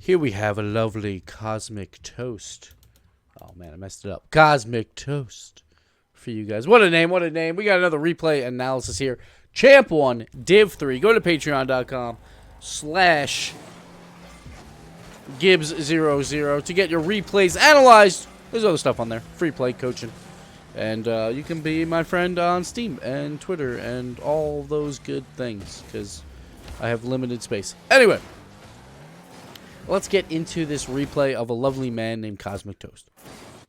Here we have a lovely Cosmic Toast. Oh, man, I messed it up. Cosmic Toast for you guys. What a name, what a name. We got another replay analysis here. Champ 1, Div 3. Go to patreon.com/Gibbs00 to get your replays analyzed. There's other stuff on there. Free play, coaching. And you can be my friend on Steam and Twitter and all those good things because I have limited space. Anyway. Let's get into this replay of a lovely man named Cosmic Toast.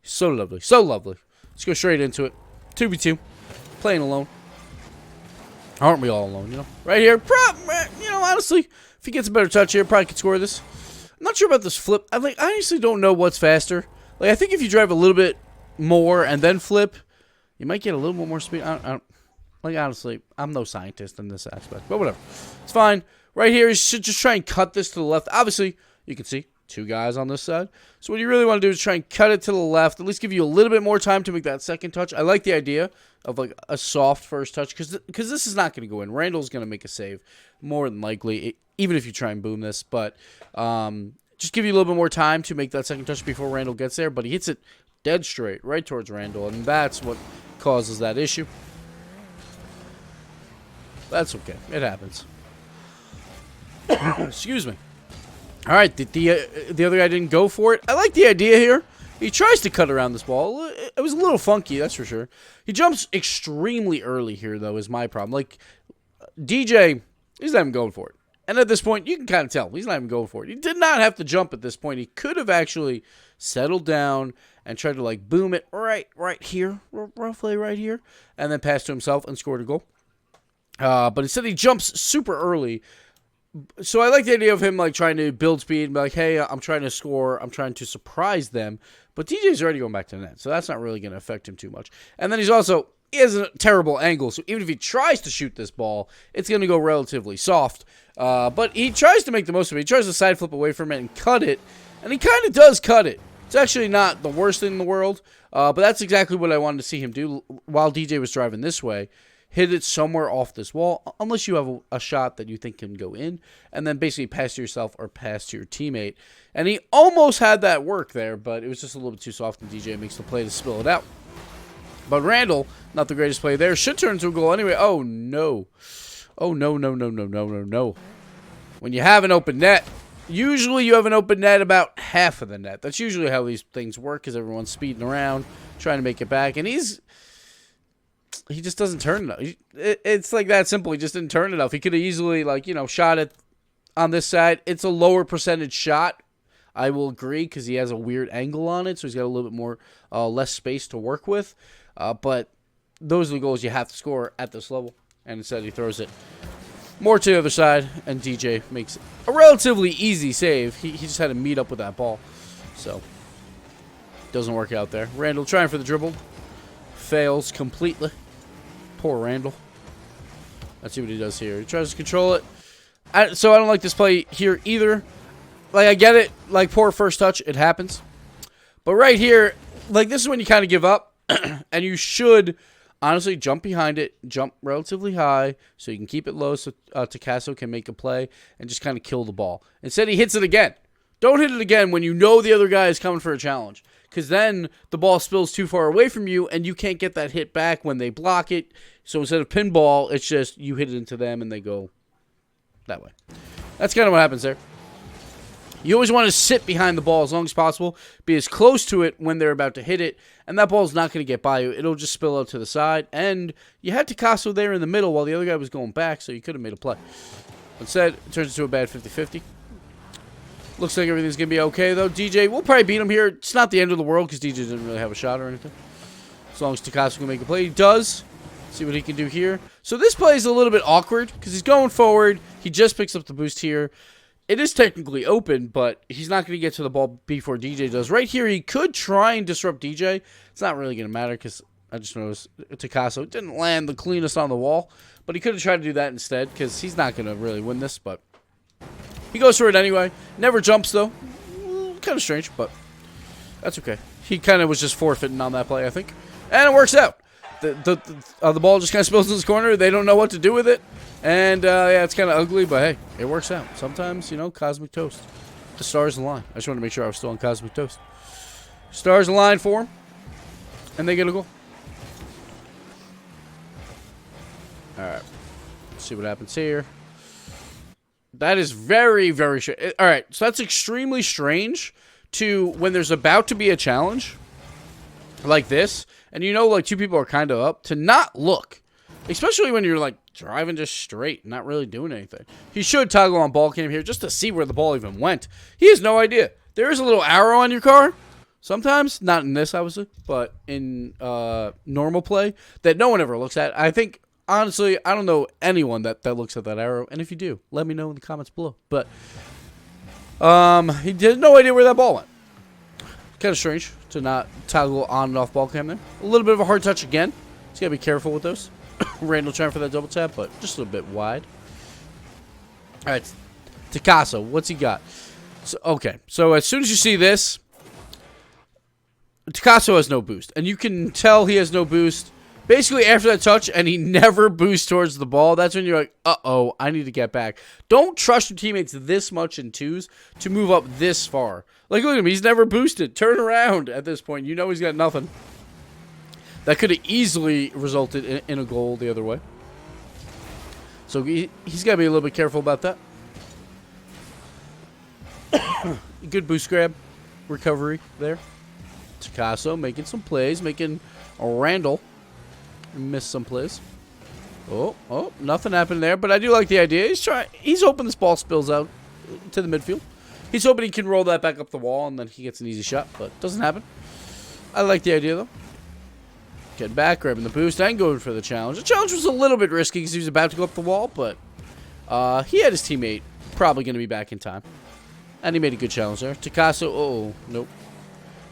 So lovely. So lovely. Let's go straight into it. 2v2. Playing alone. Aren't we all alone, you know? Right here. You know, honestly, if he gets a better touch here, probably could score this. I'm not sure about this flip. I honestly don't know what's faster. Like, I think if you drive a little bit more and then flip, you might get a little bit more speed. Like, honestly, I'm no scientist in this aspect. But whatever. It's fine. Right here, you should just try and cut this to the left. Obviously, you can see two guys on this side. So what you really want to do is try and cut it to the left. At least give you a little bit more time to make that second touch. I like the idea of like a soft first touch because this is not going to go in. Randall's going to make a save more than likely, even if you try and boom this. But just give you a little bit more time to make that second touch before Randall gets there. But he hits it dead straight right towards Randall, and that's what causes that issue. That's okay. It happens. Excuse me. All right, the other guy didn't go for it. I like the idea here. He tries to cut around this ball. It was a little funky, that's for sure. He jumps extremely early here, though, is my problem. Like, DJ, he's not even going for it. And at this point, you can kind of tell. He's not even going for it. He did not have to jump at this point. He could have actually settled down and tried to, like, boom it right here, roughly right here, and then pass to himself and scored a goal. But instead, he jumps super early. So I like the idea of him like trying to build speed and be like, hey, I'm trying to score. I'm trying to surprise them. But DJ's already going back to the net, so that's not really going to affect him too much. And then he has a terrible angle, so even if he tries to shoot this ball, it's going to go relatively soft. But he tries to make the most of it. He tries to side flip away from it and cut it, and he kind of does cut it. It's actually not the worst thing in the world, but that's exactly what I wanted to see him do while DJ was driving this way. Hit it somewhere off this wall, unless you have a shot that you think can go in, and then basically pass to yourself or pass to your teammate. And he almost had that work there, but it was just a little bit too soft, and DJ makes the play to spill it out. But Randall, not the greatest play there, should turn into a goal anyway. Oh, no. Oh, no, no, no, no, no, no, no. When you have an open net, usually you have an open net about half of the net. That's usually how these things work, because everyone's speeding around, trying to make it back, and he just doesn't turn enough. It's like that simple. He just didn't turn enough. He could have easily, like, you know, shot it on this side. It's a lower percentage shot. I will agree because he has a weird angle on it, so he's got a little bit more, less space to work with. But those are the goals you have to score at this level. And instead he throws it more to the other side, and DJ makes a relatively easy save. He just had to meet up with that ball. So, doesn't work out there. Randall trying for the dribble. Fails completely. Poor Randall. Let's see what he does here. He tries to control it. So I don't like this play here either. Like, I get it. Like, poor first touch. It happens. But right here, like, this is when you kind of give up. And you should, honestly, jump behind it. Jump relatively high so you can keep it low so Tacasso can make a play and just kind of kill the ball. Instead, he hits it again. Don't hit it again when you know the other guy is coming for a challenge. Because then the ball spills too far away from you, and you can't get that hit back when they block it. So instead of pinball, it's just you hit it into them, and they go that way. That's kind of what happens there. You always want to sit behind the ball as long as possible. Be as close to it when they're about to hit it, and that ball's not going to get by you. It'll just spill out to the side. And you had Tacasso there in the middle while the other guy was going back, so you could have made a play. Instead, it turns into a bad 50-50. Looks like everything's going to be okay, though. DJ, we'll probably beat him here. It's not the end of the world because DJ didn't really have a shot or anything. As long as Tacasso can make a play. He does. See what he can do here. So this play is a little bit awkward because he's going forward. He just picks up the boost here. It is technically open, but he's not going to get to the ball before DJ does. Right here, he could try and disrupt DJ. It's not really going to matter because I just noticed Tacasso didn't land the cleanest on the wall. But he could have tried to do that instead because he's not going to really win this, but he goes for it anyway. Never jumps, though. Kind of strange, but that's okay. He kind of was just forfeiting on that play, I think. And it works out. The ball just kind of spills in this corner. They don't know what to do with it. And, yeah, it's kind of ugly, but hey, it works out. Sometimes, you know, Cosmic Toast. the stars align. I just wanted to make sure I was still on Cosmic Toast. Stars align for him, and they get a goal. All right, let's see what happens here. That is very, very strange. All right, so that's extremely strange to when there's about to be a challenge like this, and you know, like two people are kind of up, to not look, especially when you're like driving just straight, not really doing anything. He should toggle on ball cam here just to see where the ball even went. He has no idea. There is a little arrow on your car. Sometimes, not in this, obviously, but in normal play that no one ever looks at. I think, honestly, I don't know anyone that looks at that arrow. And if you do, let me know in the comments below. But he had no idea where that ball went. Kind of strange to not toggle on and off ball cam there. A little bit of a hard touch again. So you got to be careful with those. Randall trying for that double tap, but just a little bit wide. All right, Picasso, what's he got? So, okay, so as soon as you see this, Picasso has no boost, and you can tell he has no boost basically after that touch, and he never boosts towards the ball. That's when you're like, uh-oh, I need to get back. Don't trust your teammates this much in twos to move up this far. Like, look at him. He's never boosted. Turn around at this point. You know he's got nothing. That could have easily resulted in a goal the other way. So he's got to be a little bit careful about that. Good boost grab. Recovery there. Picasso making some plays. Making a Randall miss some plays. Oh, nothing happened there. But I do like the idea. He's hoping this ball spills out to the midfield. He's hoping he can roll that back up the wall and then he gets an easy shot. But it doesn't happen. I like the idea, though. Getting back, grabbing the boost, and going for the challenge. The challenge was a little bit risky because he was about to go up the wall, but he had his teammate probably going to be back in time. And he made a good challenge there. Picasso, oh, nope.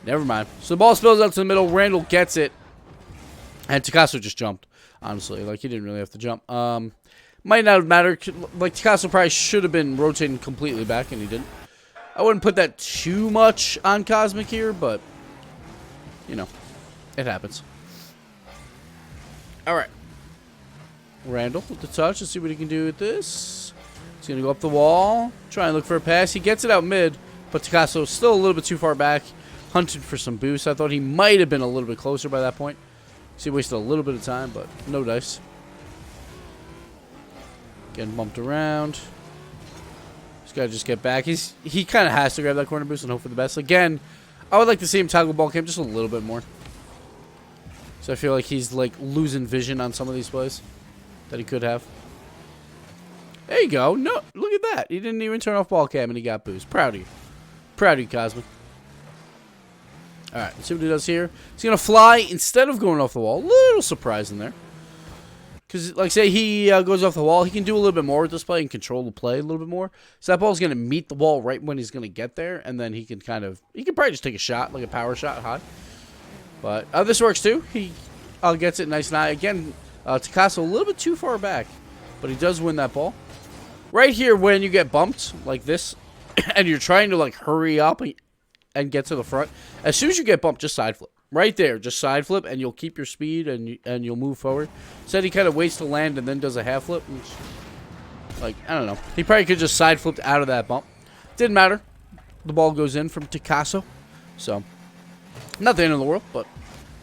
Never mind. So the ball spills out to the middle. Randall gets it. And Picasso just jumped, honestly. Like, he didn't really have to jump. Might not have mattered. Like, Picasso probably should have been rotating completely back, and he didn't. I wouldn't put that too much on Cosmic here, but, you know, it happens. All right. Randall with the touch. Let's see what he can do with this. He's going to go up the wall. Try and look for a pass. He gets it out mid, but Picasso is still a little bit too far back. Hunted for some boost. I thought he might have been a little bit closer by that point. So he wasted a little bit of time, but no dice. Getting bumped around. He's got to just get back. He kind of has to grab that corner boost and hope for the best. Again, I would like to see him toggle ball cam just a little bit more. So I feel like he's like losing vision on some of these plays that he could have. There you go. No, look at that. He didn't even turn off ball cam and he got boost. Proud of you. Proud of you, Cosmic. All right, let's see what he does here. He's going to fly instead of going off the wall. A little surprising there. Because, like, say he goes off the wall, he can do a little bit more with this play and control the play a little bit more. So that ball's going to meet the wall right when he's going to get there. And then he can he can probably just take a shot, like a power shot high. But this works too. He gets it nice and high. Again, Picasso a little bit too far back. But he does win that ball. Right here, when you get bumped like this, and you're trying to like hurry up and get to the front, as soon as you get bumped, just side flip. Right there, just side flip, and you'll keep your speed and you'll move forward. Instead, he kind of waits to land and then does a half flip. Which, like, I don't know. He probably could just side flipped out of that bump. Didn't matter. The ball goes in from Picasso. So, not the end of the world, but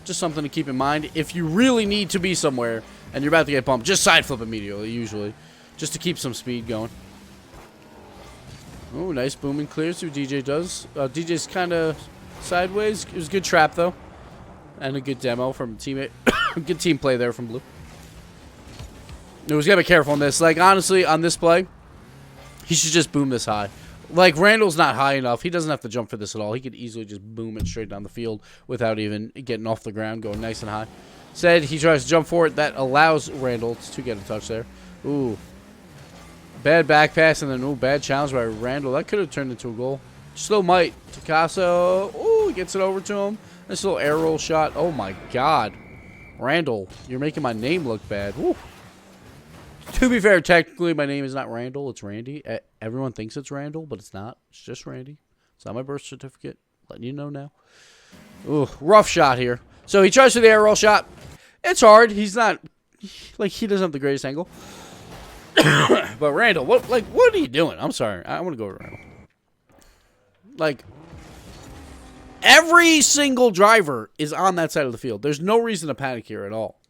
just something to keep in mind. If you really need to be somewhere and you're about to get bumped, just side flip immediately, usually. Just to keep some speed going. Oh, nice booming clear. See what DJ does. DJ's kind of sideways. It was a good trap, though. And a good demo from a teammate. Good team play there from Blue. No, he's got to be careful on this. Like, honestly, on this play, he should just boom this high. Like, Randall's not high enough. He doesn't have to jump for this at all. He could easily just boom it straight down the field without even getting off the ground, going nice and high. Instead, he tries to jump for it. That allows Randall to get a touch there. Ooh. Bad back pass, and then, ooh, bad challenge by Randall. That could have turned into a goal. Still might. Picasso, ooh, gets it over to him. This little air roll shot. Oh, my God. Randall, you're making my name look bad. Woo. To be fair, technically, my name is not Randall. It's Randy. Everyone thinks it's Randall, but it's not. It's just Randy. It's not my birth certificate. Letting you know now. Ooh, rough shot here. So he tries for the air roll shot. It's hard. He's not, like, he doesn't have the greatest angle. But Randall, what are you doing? I'm sorry. I want to go to Randall. Like, every single driver is on that side of the field. There's no reason to panic here at all.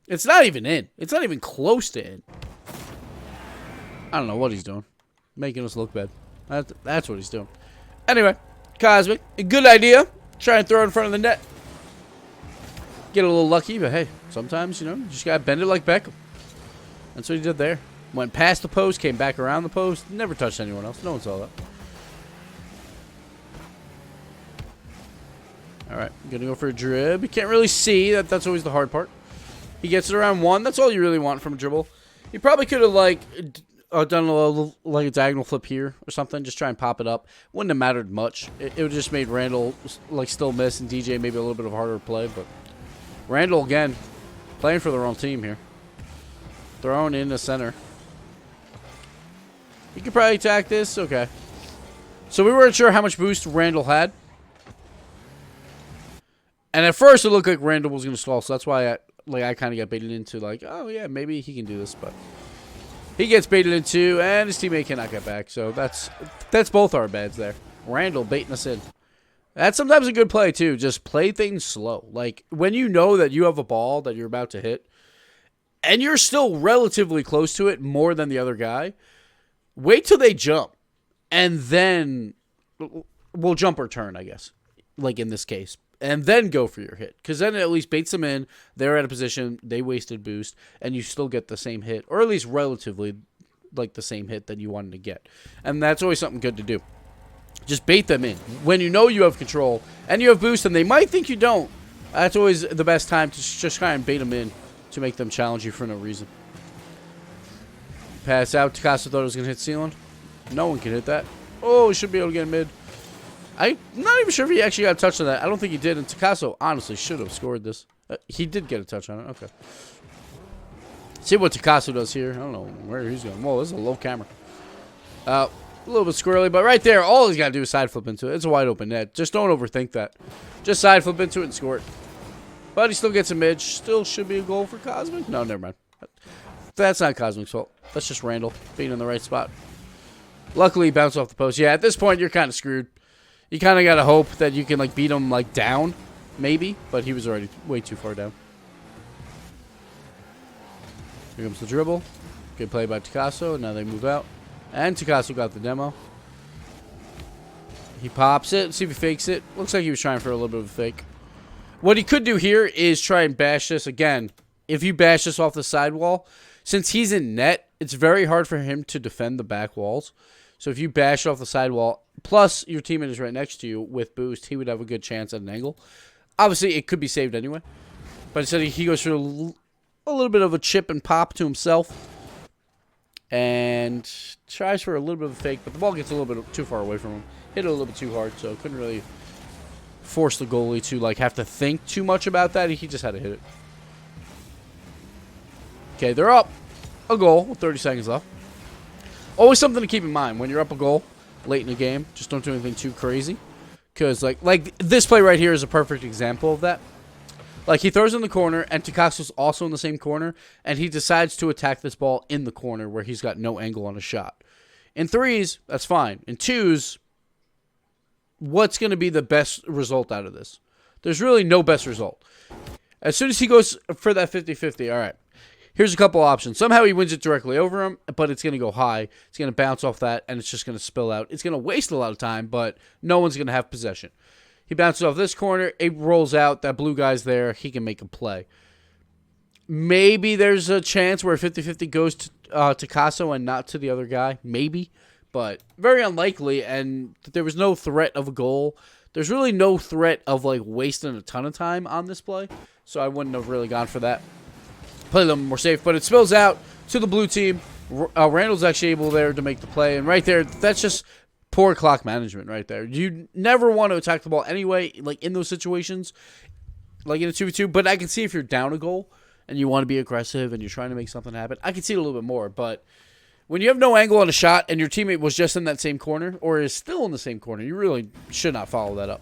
It's not even in. It's not even close to in. I don't know what he's doing. Making us look bad. That's what he's doing. Anyway, Cosmic, a good idea. Try and throw it in front of the net. Get a little lucky, but hey, sometimes, you know, you just got to bend it like Beckham. That's what he did there. Went past the post, came back around the post, never touched anyone else. No one saw that. Alright, gonna go for a drib. You can't really see. That's always the hard part. He gets it around one. That's all you really want from a dribble. He probably could have, like, done a little, like, a diagonal flip here or something. Just try and pop it up. Wouldn't have mattered much. It would have just made Randall, like, still miss and DJ maybe a little bit of a harder play. But Randall, again, playing for the wrong team here. Thrown in the center. You could probably attack this. Okay. So we weren't sure how much boost Randall had. And at first it looked like Randall was going to stall. So that's why I kind of got baited into, like, oh, yeah, maybe he can do this. But he gets baited into, and his teammate cannot get back. So that's both our bads there. Randall baiting us in. That's sometimes a good play, too. Just play things slow. Like, when you know that you have a ball that you're about to hit, and you're still relatively close to it more than the other guy, wait till they jump. And then we'll jump or turn, I guess. Like in this case. And then go for your hit. Because then it at least baits them in. They're at a position. They wasted boost. And you still get the same hit. Or at least relatively like the same hit that you wanted to get. And that's always something good to do. Just bait them in. When you know you have control. And you have boost. And they might think you don't. That's always the best time to just try and bait them in. To make them challenge you for no reason. Pass out. Takasa thought it was going to hit ceiling. No one can hit that. Oh, he should be able to get mid. I'm not even sure if he actually got a touch on that. I don't think he did. And Takaso honestly should have scored this. He did get a touch on it. Okay. See what Takaso does here. I don't know where he's going. Whoa, this is a low camera. A little bit squirrely, but right there, all he's got to do is side flip into it. It's a wide open net. Just don't overthink that. Just side flip into it and score it. But he still gets a mid. Still should be a goal for Cosmic. No, never mind. That's not Cosmic's fault. That's just Randall being in the right spot. Luckily, he bounced off the post. Yeah, at this point, you're kind of screwed. You kind of got to hope that you can like beat him like down, maybe. But he was already way too far down. Here comes the dribble. Good play by Takaso. Now they move out. And Takaso got the demo. He pops it. See if he fakes it. Looks like he was trying for a little bit of a fake. What he could do here is try and bash this. Again, if you bash this off the sidewall, since he's in net, it's very hard for him to defend the back walls. So if you bash off the sidewall, plus your teammate is right next to you with boost, he would have a good chance at an angle. Obviously, it could be saved anyway. But instead, he goes for a little bit of a chip and pop to himself. And tries for a little bit of a fake, but the ball gets a little bit too far away from him. Hit it a little bit too hard, so couldn't really force the goalie to like have to think too much about that. He just had to hit it. Okay, they're up a goal with 30 seconds left. Always something to keep in mind when you're up a goal late in the game. Just don't do anything too crazy, because like this play right here is a perfect example of that. Like he throws in the corner, and Takaso's also in the same corner, and he decides to attack this ball in the corner where he's got no angle on a shot. In threes, that's fine. In twos, what's going to be the best result out of this? There's really no best result. As soon as he goes for that 50-50, all right, here's a couple options. Somehow he wins it directly over him, but it's going to go high. It's going to bounce off that, and it's just going to spill out. It's going to waste a lot of time, but no one's going to have possession. He bounces off this corner. It rolls out. That blue guy's there. He can make a play. Maybe there's a chance where 50-50 goes to Takaso and not to the other guy. Maybe. But very unlikely, and there was no threat of a goal. There's really no threat of like wasting a ton of time on this play, so I wouldn't have really gone for that. Play a little more safe, but it spills out to the blue team. Randall's actually able there to make the play, and right there, that's just poor clock management right there. You never want to attack the ball anyway, like in those situations, like in a 2v2, but I can see if you're down a goal and you want to be aggressive and you're trying to make something happen, I can see it a little bit more, but when you have no angle on a shot and your teammate was just in that same corner or is still in the same corner, you really should not follow that up,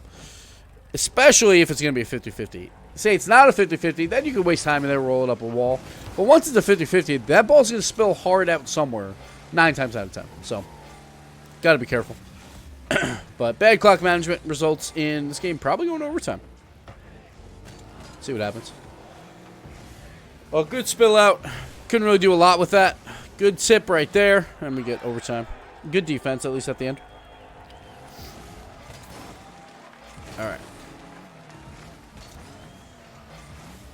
especially if it's going to be a 50-50. Say it's not a 50-50, then you can waste time and then roll it up a wall. But once it's a 50-50, that ball's going to spill hard out somewhere 9 times out of 10. So, got to be careful. But bad clock management results in this game probably going to overtime. See what happens. Well, good spill out. Couldn't really do a lot with that. Good tip right there. And we get overtime. Good defense, at least at the end. All right.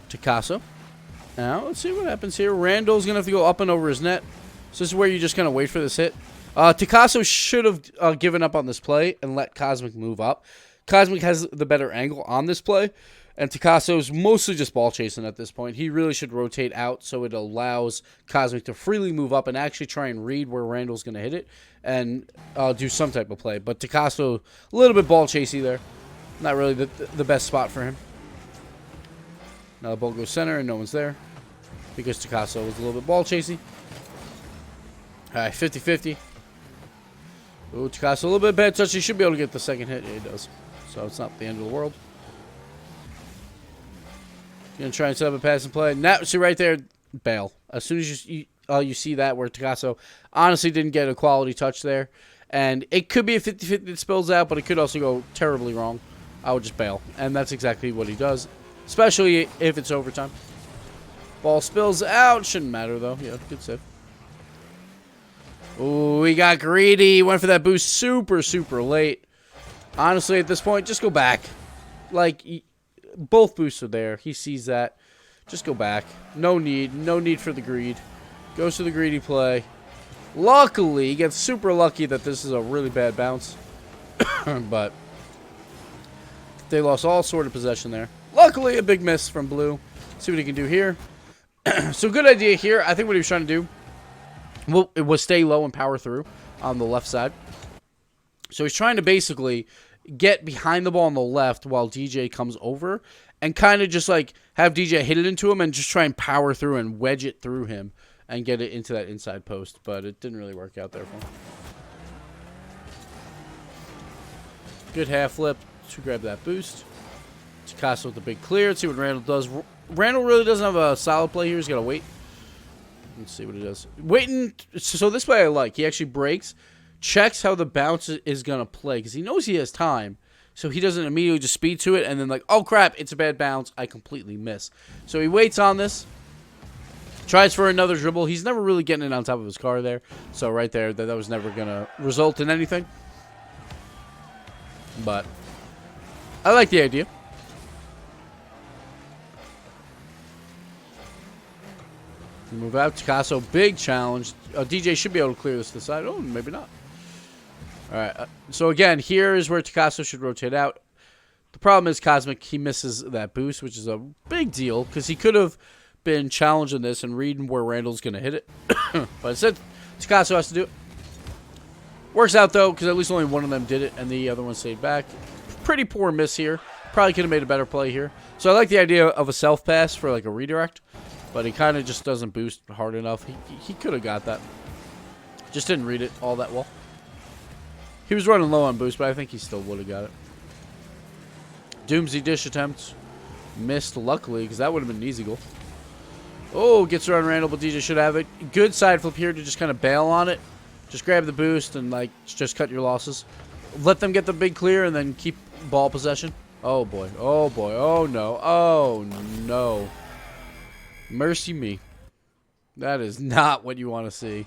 Picasso. Now, let's see what happens here. Randall's going to have to go up and over his net. So this is where you just kind of wait for this hit. Picasso should have given up on this play and let Cosmic move up. Cosmic has the better angle on this play. And Picasso's mostly just ball chasing at this point. He really should rotate out so it allows Cosmic to freely move up and actually try and read where Randall's going to hit it and do some type of play. But Picasso, a little bit ball chasey there. Not really the best spot for him. Now the ball goes center and no one's there because Picasso was a little bit ball chasey. All right, 50-50. Ooh, Picasso, a little bit bad touch. He should be able to get the second hit. Yeah, he does. So it's not the end of the world. Gonna try and set up a pass and play. Now, see right there, bail. As soon as you see that where Picasso honestly didn't get a quality touch there. And it could be a 50-50 that spills out, but it could also go terribly wrong. I would just bail. And that's exactly what he does. Especially if it's overtime. Ball spills out. Shouldn't matter, though. Yeah, good save. Ooh, he got greedy. Went for that boost super, super late. Honestly, at this point, just go back. Like, both boosts are there. He sees that. Just go back. No need. No need for the greed. Goes to the greedy play. Luckily, he gets super lucky that this is a really bad bounce. But they lost all sort of possession there. Luckily, a big miss from Blue. See what he can do here. So good idea here. I think what he was trying to do was stay low and power through on the left side. So he's trying to basically get behind the ball on the left while DJ comes over and kind of just like have DJ hit it into him and just try and power through and wedge it through him and get it into that inside post. But it didn't really work out there for him. Good half flip to grab that boost. Picasso with the big clear. Let's see what Randall does. Randall really doesn't have a solid play here. He's got to wait. Let's see what he does. Waiting. So this play I like. He actually breaks, checks how the bounce is going to play because he knows he has time. So he doesn't immediately just speed to it and then like, oh crap, it's a bad bounce. I completely miss. So he waits on this. Tries for another dribble. He's never really getting it on top of his car there. So right there, that was never going to result in anything. But I like the idea. Move out. Picasso, big challenge. DJ should be able to clear this to the side. Oh, maybe not. All right. So, again, here is where Picasso should rotate out. The problem is Cosmic, he misses that boost, which is a big deal because he could have been challenging this and reading where Randall's going to hit it. But instead, Picasso has to do it. Works out, though, because at least only one of them did it, and the other one stayed back. Pretty poor miss here. Probably could have made a better play here. So I like the idea of a self-pass for, like, a redirect. But he kind of just doesn't boost hard enough. He could have got that. Just didn't read it all that well. He was running low on boost, but I think he still would have got it. Doomsday dish attempt. Missed, luckily, because that would have been an easy goal. Oh, gets around Randall, but DJ should have it. Good side flip here to just kind of bail on it. Just grab the boost and, like, just cut your losses. Let them get the big clear and then keep ball possession. Oh, boy. Oh, boy. Oh, no. Oh, no. Mercy me. That is not what you want to see.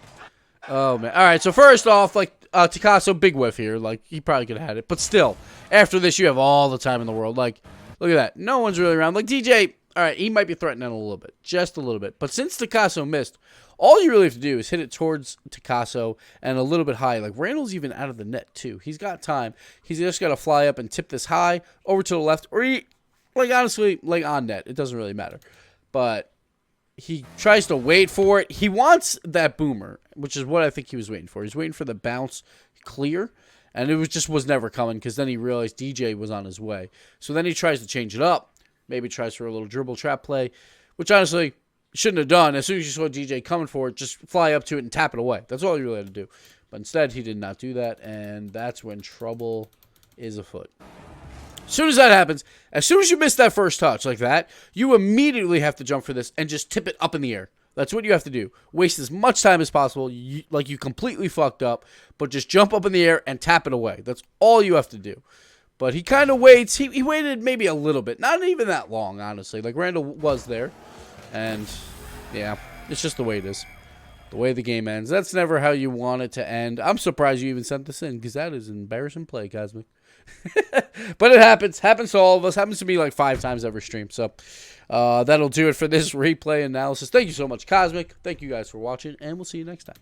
Oh, man. All right, so first off, like, Picasso, big whiff here. Like, he probably could have had it. But still, after this, you have all the time in the world. Like, look at that. No one's really around. Like, DJ, all right, he might be threatening a little bit. Just a little bit. But since Picasso missed, all you really have to do is hit it towards Picasso and a little bit high. Like, Randall's even out of the net, too. He's got time. He's just got to fly up and tip this high over to the left. Or, like, honestly, like, on net. It doesn't really matter. But he tries to wait for it. He wants that boomer, which is what I think he was waiting for. He's waiting for the bounce clear, and it was never coming because then he realized DJ was on his way. So then he tries to change it up. Maybe tries for a little dribble trap play, which honestly shouldn't have done. As soon as you saw DJ coming for it, just fly up to it and tap it away. That's all you really had to do. But instead, he did not do that, and that's when trouble is afoot. As soon as that happens, as soon as you miss that first touch like that, you immediately have to jump for this and just tip it up in the air. That's what you have to do. Waste as much time as possible, like you completely fucked up, but just jump up in the air and tap it away. That's all you have to do. But he kind of waits. He waited maybe a little bit. Not even that long, honestly. Like, Randall was there. And, yeah, it's just the way it is. The way the game ends. That's never how you want it to end. I'm surprised you even sent this in, because that is an embarrassing play, Cosmic. But it happens. Happens to all of us. Happens to me like 5 times every stream. So that'll do it for this replay analysis. Thank you so much, Cosmic. Thank you guys for watching, and we'll see you next time.